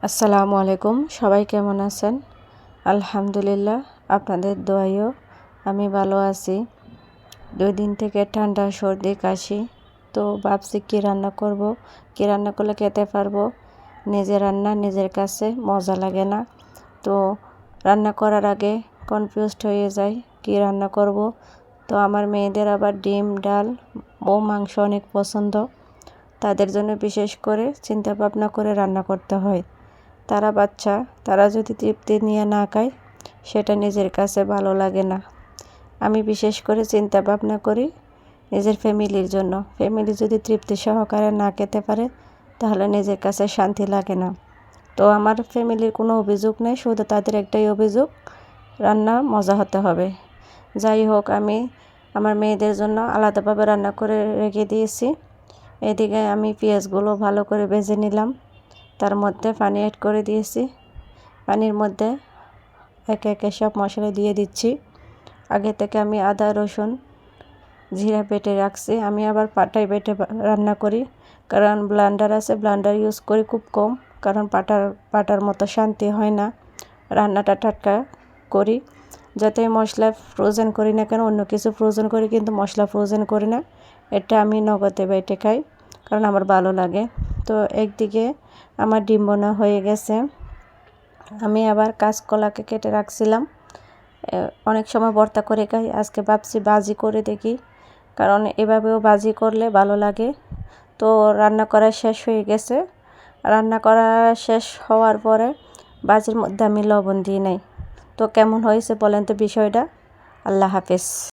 আসসালামু আলাইকুম, সবাই কেমন আছেন? আলহামদুলিল্লাহ, আপনাদের দোয়ায়ও আমি ভালো আছি। 2 দিন থেকে ঠান্ডা, সর্দি, কাশি। তো ভাবছি কী রান্না করব, কী রান্না করলে খেতে পারবো। নিজের রান্না নিজের কাছে মজা লাগে না। তো রান্না করার আগে কনফিউজড হয়ে যাই কী রান্না করব। তো আমার মেয়েদের আবার ডিম, ডাল ও মাংস অনেক পছন্দ। তাদের জন্য বিশেষ করে চিন্তা ভাবনা করে রান্না করতে হয়। তারা বাচ্চা, তারা যদি তৃপ্তি নিয়ে না খায় সেটা নিজের কাছে ভালো লাগে না। আমি বিশেষ করে চিন্তা ভাবনা করি নিজের ফ্যামিলির জন্য। ফ্যামিলি যদি তৃপ্তি সহকারে না খেতে পারে তাহলে নিজের কাছে শান্তি লাগে না। তো আমার ফ্যামিলির কোনো অভিযোগ নেই, শুধু তাদের একটাই অভিযোগ, রান্না মজা হতে হবে। যাই হোক, আমি আমার মেয়েদের জন্য আলাদাভাবে রান্না করে রেখে দিয়েছি। এদিকে আমি পেঁয়াজগুলো ভালো করে ভেজে নিলাম, তার মধ্যে পানি অ্যাড করে দিয়েছি। পানির মধ্যে একে একে সব মশলা দিয়ে দিচ্ছি। আগে থেকে আমি আদা, রসুন, জিরা বেটে রাখছি। আমি আবার পাটায় বেটে রান্না করি, কারণ ব্লেন্ডার আছে, ব্লেন্ডার ইউজ করি খুব কম, কারণ পাটার মতো শান্তি হয় না। রান্নাটা টাটকা করি, যাতে মশলা ফ্রোজেন করি না কেন, অন্য কিছু ফ্রোজেন করি কিন্তু মশলা ফ্রোজেন করি না। এটা আমি নগদে বেটে খাই, কারণ আমার ভালো লাগে। তো একদিকে আমার ডিম বোনা হয়ে গেছে। আমি আবার কাঁচকলাকে কেটে রাখছিলাম, অনেক সময় ভর্তা করে খাই, আজকে ভাবছি ভাজি করে দেখি, কারণ এভাবেও ভাজি করলে ভালো লাগে। তো রান্না করা শেষ হয়ে গেছে। রান্না করা শেষ হওয়ার পরে ভাজির মধ্যে আমি লবণ দিই নাই। তো কেমন হয়েছে বলেন তো বিষয়টা। আল্লাহ হাফেজ।